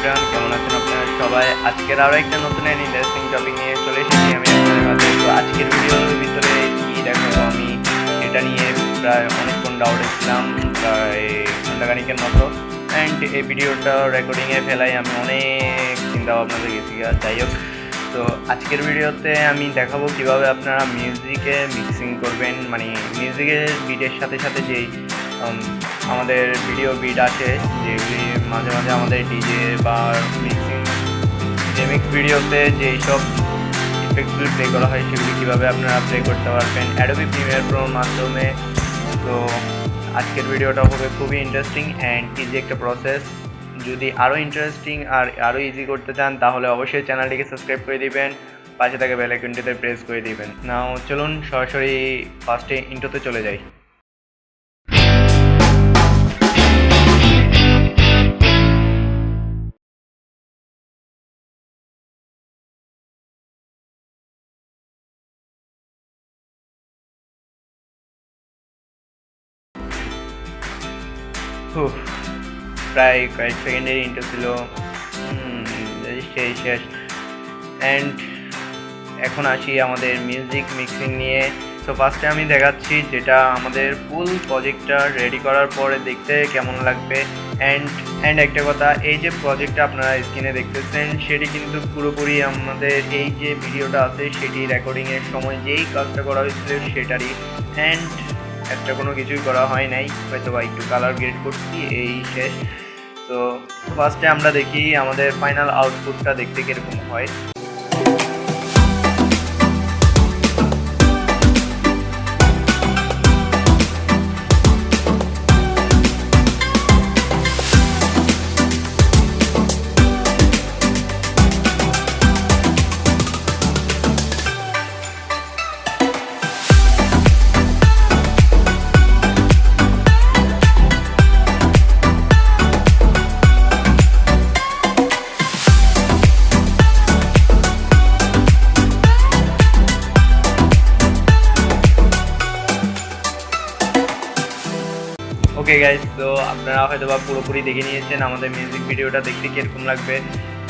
Everyone, কেমন আছেন আপনারা সবাই? আজকের আরও একটা নতুন ইন্টারেস্টিং টপিক নিয়ে চলে এসেছি আমি আপনাদের মাঝে। তো আজকের ভিডিওর ভিতরে কী দেখাবো, আমি এটা নিয়ে প্রায় অনেকক্ষণ ডাউটে ছিলাম, প্রায় ঘন্টাখানিকের মতো। অ্যান্ড এই ভিডিওটা রেকর্ডিংয়ে ফেলাই আমি অনেক চিন্তা ভাবনা গেছি। যাই হোক, তো আজকের ভিডিওতে আমি দেখাবো কিভাবে আপনারা মিউজিকে মিক্সিং করবেন, মানে মিউজিকের বিটের সাথে সাথে যেই আমাদের ভিডিও বিট আছে, যেগুলি মাঝে মাঝে আমাদের ডিজে বা মিক্স ভিডিওতে যেই সব ইফেক্টগুলি প্লে করা হয় সেগুলি কীভাবে আপনারা প্লে করতে পারবেন অ্যাডোবি প্রিমিয়ার প্রোর মাধ্যমে। তো আজকের ভিডিওটা হবে খুবই ইন্টারেস্টিং অ্যান্ড ইজি একটা প্রসেস। যদি আরও ইন্টারেস্টিং আর আরও ইজি করতে চান তাহলে অবশ্যই চ্যানেলটিকে সাবস্ক্রাইব করে দিবেন, পাশে থাকা বেল আইকনটিতে প্রেস করে দিবেন। নাও চলুন সরাসরি ফার্স্টে ইন্ট্রোতে চলে যাই। প্রায় কয়েক সেকেন্ডের ইন্ট্রো ছিল, শেষ। অ্যান্ড এখন আসি আমাদের মিউজিক মিক্সিং নিয়ে। সো ফার্স্টে আমি দেখাচ্ছি যেটা আমাদের ফুল প্রজেক্টটা রেডি করার পরে দেখতে কেমন লাগবে। অ্যান্ড একটা কথা, এই যে প্রজেক্টটা আপনারা স্ক্রিনে দেখতেছেন সেটি কিন্তু পুরোপুরি আমাদের এই যে ভিডিওটা আছে সেটি রেকর্ডিংয়ের সময় যেই কাজটা করা হয়েছিল সেটারই। অ্যান্ড একটা কোনো কিছুই করা হয় নাই, হয়তো বা একটু কালার গ্রেড করছি, এই শেষ। তো ফার্স্টে আমরা দেখি আমাদের ফাইনাল আউটপুটটা দেখতে কীরকম হয়। ওকে গাইজ, তো আপনারা হয়তো বা পুরোপুরি দেখে নিয়েছেন আমাদের মিউজিক ভিডিওটা দেখতে কীরকম লাগবে।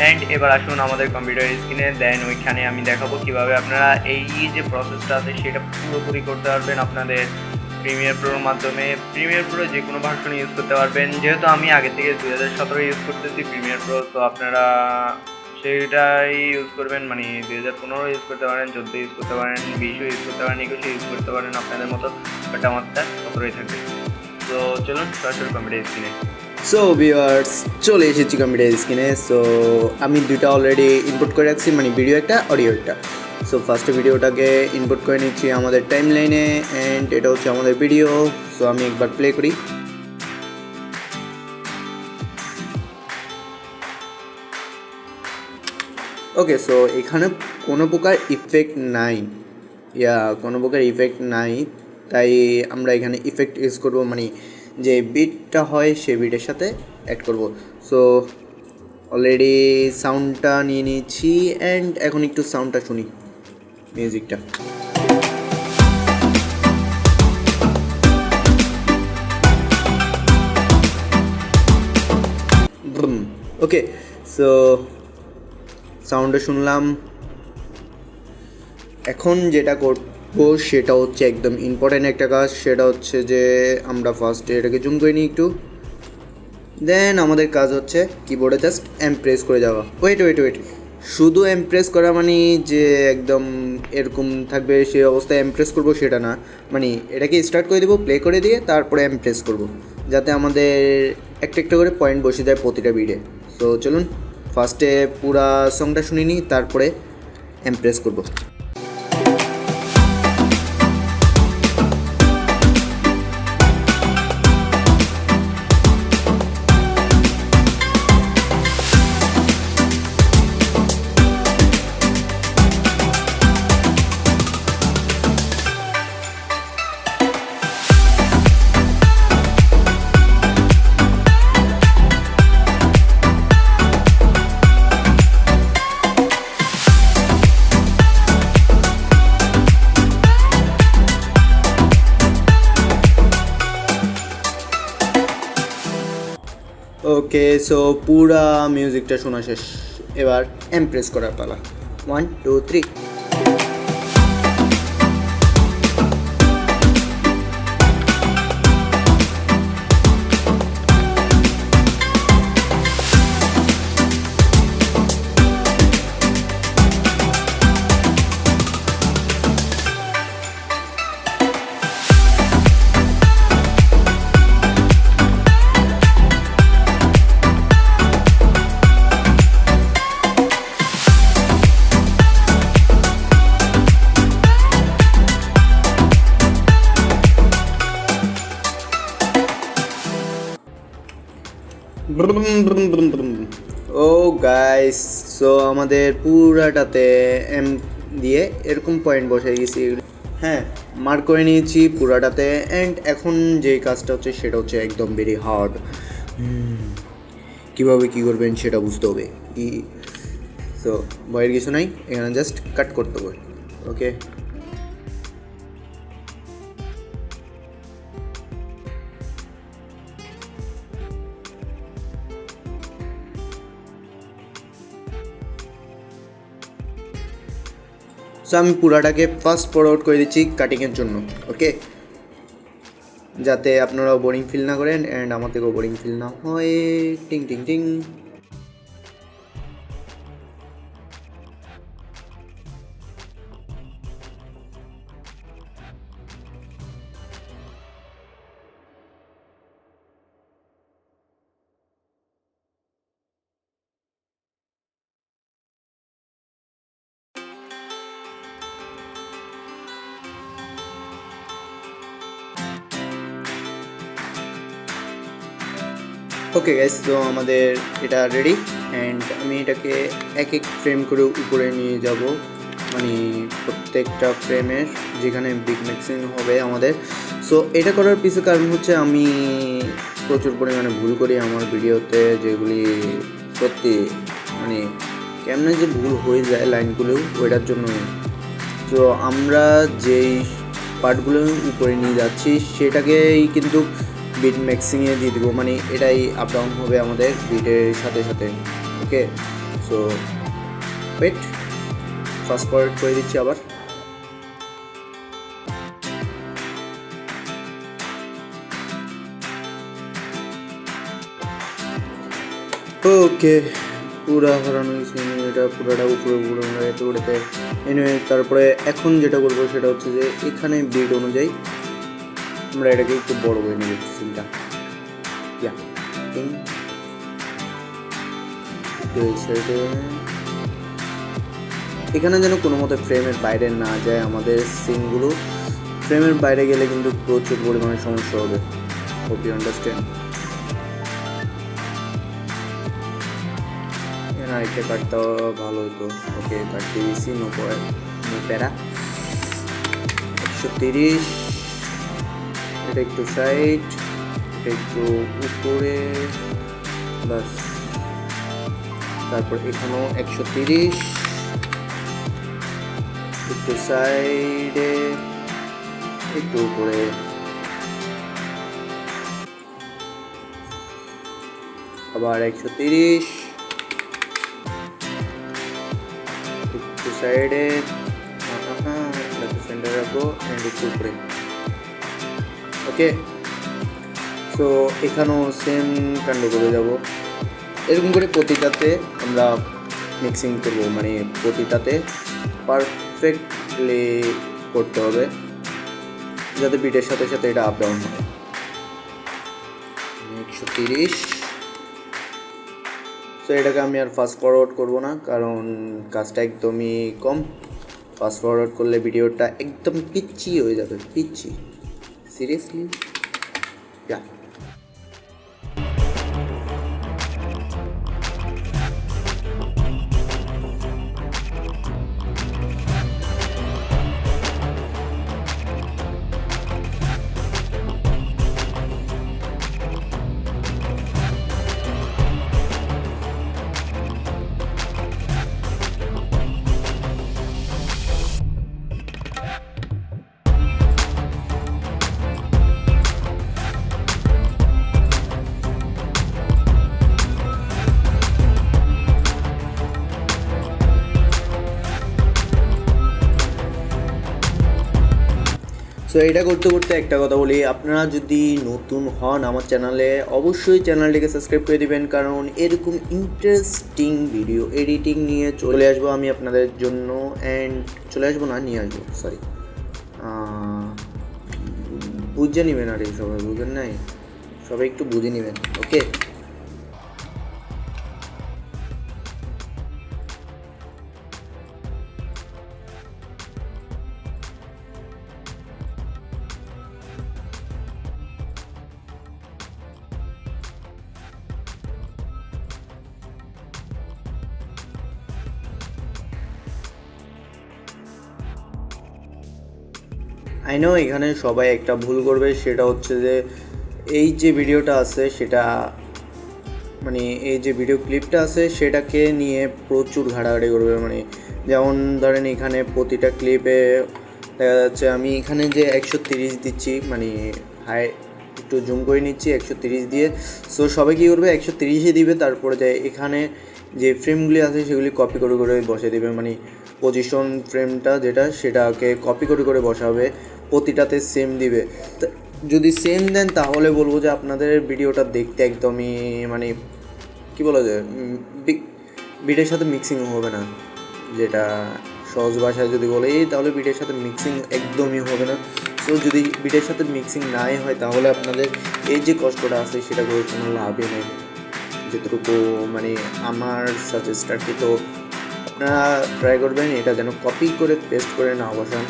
অ্যান্ড এবার আসুন আমাদের কম্পিউটার স্ক্রিনে, দেন ওইখানে আমি দেখাবো কীভাবে আপনারা এই যে প্রসেসটা আছে সেটা পুরোপুরি করতে পারবেন আপনাদের প্রিমিয়ার প্রোর মাধ্যমে। প্রিমিয়ার প্রো যে কোনো ভার্সন ইউজ করতে পারবেন, যেহেতু আমি আগে থেকে 2017 ইউজ করতেছি প্রিমিয়ার প্রো, তো আপনারা সেটাই ইউজ করবেন, মানে 2015 ইউজ করতে পারেন, 14 ইউজ করতে পারেন, 20 ইউজ করতে পারেন, 21 ইউজ করতে পারেন, আপনাদের মতো, বাট আমারটা 17ই থাকবে। তো চলুন সরাসরি কম্পিউটার স্ক্রিনে। সো ভিউয়ার্স, চলে এসেছি কম্পিউটার স্ক্রিনে। সো আমি দুইটা অলরেডি ইনপুট করে রাখছি, মানে ভিডিও একটা, অডিও একটা। সো ফার্স্টে ভিডিওটাকে ইনপুট করে নিচ্ছি আমাদের টাইম লাইনে, অ্যান্ড এটা হচ্ছে আমাদের ভিডিও। সো আমি একবার প্লে করি। ওকে, সো এখানে কোনো প্রকার ইফেক্ট নাই, কোনো প্রকার ইফেক্ট নাই, তাই আমরা এখানে ইফেক্ট ইউজ করব, মানে যে বিটটা হয় সেই বিটের সাথে অ্যাড করব। সো অলরেডি সাউন্ডটা নিয়ে নিয়েছি, অ্যান্ড এখন একটু সাউন্ডটা শুনি মিউজিকটা। ওকে, সো সাউন্ডটা শুনলাম। এখন যেটা করবো সেটা হচ্ছে একদম ইম্পর্টেন্ট একটা কাজ, সেটা হচ্ছে যে আমরা ফার্স্টে এটাকে জুম করে নিই একটু। দেন আমাদের কাজ হচ্ছে কিবোর্ডে জাস্ট প্রেস করে যাওয়া। ওয়েট, শুধু প্রেস করা মানে যে একদম এরকম থাকবে সেই অবস্থায় প্রেস করবো সেটা না, মানে এটাকে স্টার্ট করে দেবো, প্লে করে দিয়ে তারপরে প্রেস করবো, যাতে আমাদের একটা একটা করে পয়েন্ট বসে যায় প্রতিটা বিটে। সো চলুন ফার্স্টে পুরা সংটা শুনে নিই, তারপরে প্রেস করবো। ওকে, সো পুরা মিউজিকটা শোনা শেষ, এবার এমপ্রেস করার পালা। 1 2 3। ও গাইস, সো আমাদের পুরাটাতে এম দিয়ে এরকম পয়েন্ট বসাই গেছি। হ্যাঁ, মার্ক করে নিয়েছি পুরাটাতে। অ্যান্ড এখন যে কাজটা হচ্ছে সেটা হচ্ছে একদম ভেরি হার্ড। কীভাবে কী করবেন সেটা বুঝতে হবে। সো ভয়ের কিছু নাই, এখানে জাস্ট কাট করতে হবে। ওকে, সো আমি পুরাটাকে ফাস্ট ফরওয়ার্ড করে দিচ্ছি কাটিংয়ের জন্য। ওকে, যাতে আপনারাও বোরিং ফিল না করেন অ্যান্ড আমার থেকেও বোরিং ফিল না হয়। টিং টিং টিং। ওকে গাইস, তো আমাদের এটা রেডি। অ্যান্ড আমি এটাকে এক এক ফ্রেম করে উপরে নিয়ে যাব, মানে প্রত্যেকটা ফ্রেমের যেখানে বিগ মিক্সিং হবে আমাদের। সো এটা করার পিছনে কারণ হচ্ছে আমি প্রচুর পরিমাণে ভুল করি আমার ভিডিওতে, যেগুলি সত্যি মানে কেমনে যে ভুল হয়ে যায় লাইনগুলো, ওইটার জন্যই। তো আমরা যেই পার্টগুলো উপরে নিয়ে যাচ্ছি সেটাকেই কিন্তু বিট মিক্সিংয়ে দিয়ে দেবো, মানে এটাই আপ ডাউন হবে আমাদের বিটের সাথে সাথে। ওকে, সো ওয়েট, ফাস্ট ফরওয়ার্ড করে দিচ্ছি আবার। ওকে, পুরা হারানো হয়েছে এটা, পুরাটা উপরে উপরে উড়াতে উড়াতে এনে। তারপরে এখন যেটা করবো সেটা হচ্ছে যে এখানে বিট অনুযায়ী আমরা এটাকে একটু বড় করে নেব সিনটা। এখানে যেন কোনো মতে ফ্রেমের বাইরে না যায় আমাদের সিনগুলো। ফ্রেমের বাইরে গেলে কিন্তু প্রচুর পরিমাণে সমস্যা হবে। Hope you understand. আরেকটা কাটতে ভালো হতো। ওকে, কাটতে দিয়েছি, নো প্যারা। 130, এটা একটু সাইড, এটা একটু উপরে, বাস। তারপর এখানেও 130, একটু সাইডে, একটু উপরে, আবার 130, একটু সাইডে, সেন্টার রাখবো, অ্যান্ড একটু উপরে। ওকে, সো এখানেও সেম কাণ্ড করে যাব। এরকম করে প্রতিটাতে আমরা মিক্সিং করবো, মানে প্রতিটাতে পারফেক্টলি করতে হবে যাতে বিটের সাথে সাথে এটা আপ ডাউন হয়। 130। সো এটাকে আমি আর ফাস্ট ফরওয়ার্ড করবো না, কারণ কাজটা একদমই কম। ফাস্ট ফরওয়ার্ড করলে ভিডিওটা একদম পিচ্ছি হয়ে যাবে, পিচ্ছি। সিরিয়াসলি, ইয়া। সো এটা করতে করতে একটা কথা বলি, আপনারা যদি নতুন হন আমার চ্যানেলে অবশ্যই চ্যানেলটিকে সাবস্ক্রাইব করে দিবেন, কারণ এরকম ইন্টারেস্টিং ভিডিও এডিটিং নিয়ে চলে আসবো আমি আপনাদের জন্য। অ্যান্ড চলে আসবো না, নিয়ে আসবো, সরি, বুঝে নেবেন। আর এই সবাই বুঝেন নাই, সবাই একটু বুঝে নেবেন, ওকে। আই নো এখানে সবাই একটা ভুল করবে, সেটা হচ্ছে যে এই যে ভিডিওটা আছে সেটা মানে এই যে ভিডিও ক্লিপটা আছে সেটাকে নিয়ে প্রচুর ঘাটাঘাটি করবে। মানে যেমন ধরেন এখানে প্রতিটা ক্লিপে দেখা যাচ্ছে আমি এখানে যে 130 দিচ্ছি, মানে হাই একটু জুম করে নিচ্ছি 130 দিয়ে। সো সবাই কী করবে, 130ই দিবে, তারপরে যায় এখানে যে ফ্রেমগুলি আছে সেগুলি কপি করে করে বসে দেবে। মানে পজিশন ফ্রেমটা যেটা সেটাকে কপি করে করে বসাবে, প্রতিটাতে সেম দিবে। যদি সেম দেন তাহলে বলবো যে আপনাদের ভিডিওটা দেখতে একদমই মানে কী বলা যায়, বিটের সাথে মিক্সিং হবে না। যেটা সহজ ভাষায় যদি বলে তাহলে বিটের সাথে মিক্সিং একদমই হবে না। সো যদি বিটের সাথে মিক্সিং নাই হয় তাহলে আপনাদের এই যে কষ্টটা আছে সেটা করে কোনো লাভই নেই। যেটুকু মানে আমার সাজেস্ট আর কি, তো আপনারা ট্রাই করবেন এটা যেন কপি করে পেস্ট করে না বসান।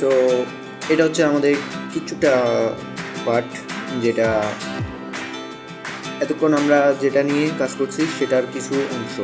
সো এটা হচ্ছে আমাদের কিছুটা পার্ট, যেটা এতক্ষণ আমরা যেটা নিয়ে কাজ করছি সেটার কিছু অংশ।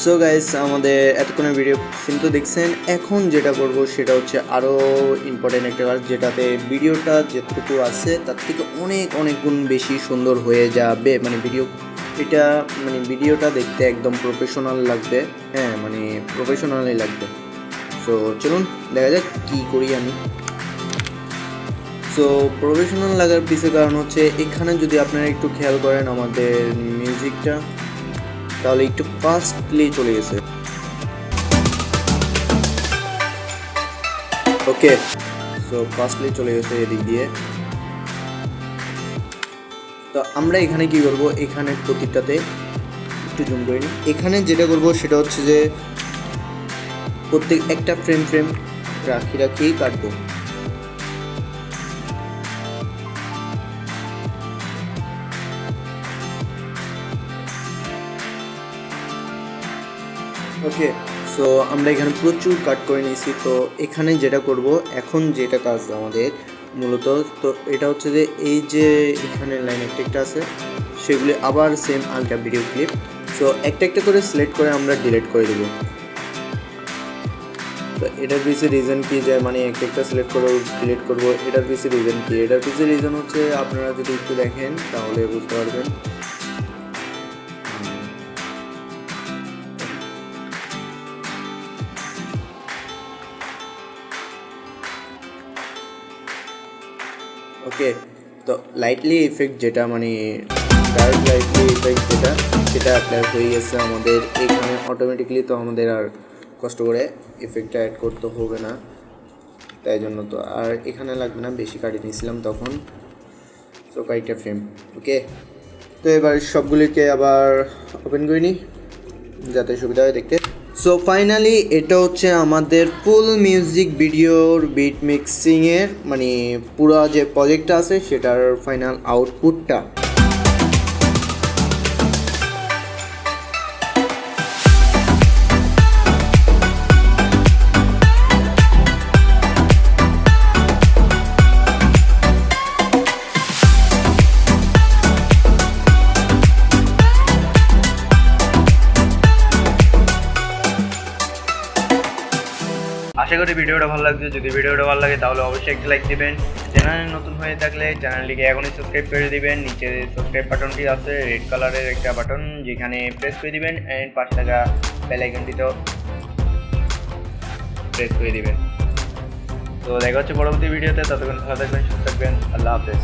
সো গাইস, আমাদের এতক্ষণের ভিডিও কিন্তু দেখছেন। এখন যেটা করব সেটা হচ্ছে আরও ইম্পর্টেন্ট একটা কাজ, যেটাতে ভিডিওটা যেটুকু আছে তার থেকে অনেক অনেক গুণ বেশি সুন্দর হয়ে যাবে। মানে ভিডিওটা দেখতে একদম প্রফেশনাল লাগবে, হ্যাঁ মানে প্রফেশনালই লাগবে। সো চলুন দেখা যাক কী করি আমি। সো প্রফেশনাল লাগার পিছনে কারণ হচ্ছে এখানে যদি আপনারা একটু খেয়াল করেন আমাদের মিউজিকটা তাহলে একটু ফাস্টলি চলে গেছে, ওকে। সো ফাস্টলি চলে গেছে এদিক দিয়ে। তো আমরা এখানে কি করব, এখানে প্রতিটাতে একটু জুম করে নিই। এখানে যেটা করব সেটা হচ্ছে যে প্রত্যেক একটা ফ্রেম রাখি কাটবো। ওকে, সো আমরা এখানে প্রচুর কাট করে নিয়েছি। তো এখানে যেটা করব এখন যেটা কাজ আমাদের মূলত, তো এটা হচ্ছে যে এই যে এখানে লাইন একটা আছে সেগুলি আবার সেম আলটা ভিডিও ক্লিপ। সো একটা করে সিলেক্ট করে আমরা ডিলিট করে দেবো। তো এটার পিছিয়ে রিজন কি, যে মানে একটা সিলেক্ট করে ডিলিট করবো, এটার পিছিয়ে রিজন কি? এটার পিছিয়ে রিজন হচ্ছে আপনারা যদি একটু দেখেন তাহলে বুঝতে পারবেন। ওকে, তো লাইটলি ইফেক্ট যেটা মানে ডার্ক লাইটলি ইফেক্ট সেটা অ্যাপ্লাই হয়ে গেছে আমাদের এখানে অটোমেটিকলি। তো আমাদের আর কষ্ট করে ইফেক্টটা অ্যাড করতে হবে না, তাই জন্য তো আর এখানে লাগবে না, বেশি কাটিয়ে নিয়েছিলাম তখন। সো কয়েকটা ফ্রেম, ওকে। তো এবার সবগুলিকে আবার ওপেন করে নিই। যাতে সুবিধা হয় দেখতে। সো ফাইনালি এটা হচ্ছে আমাদের ফুল মিউজিক ভিডিওর বিট মিক্সিংয়ের মানে পুরো যে প্রজেক্টটা আছে সেটার ফাইনাল আউটপুটটা। আশা করি ভিডিওটা ভালো লাগছে। যদি ভিডিওটা ভালো লাগে তাহলে অবশ্যই একটা লাইক দিবেন। চ্যানেলে নতুন হয়ে থাকলে চ্যানেলটিকে এখনই সাবস্ক্রাইব করে দিবেন। নিচে সাবস্ক্রাইব বাটনটি আছে রেড কালারের একটা বাটন, যেখানে প্রেস করে দিবেন অ্যান্ড পাশে থাকা বেল আইকনটিতেও প্রেস করে দিবেন। তো দেখা হচ্ছে পরবর্তী ভিডিওতে। ততক্ষণ ভালো থাকবেন, সুস্থ থাকবেন। আল্লাহ হাফেজ।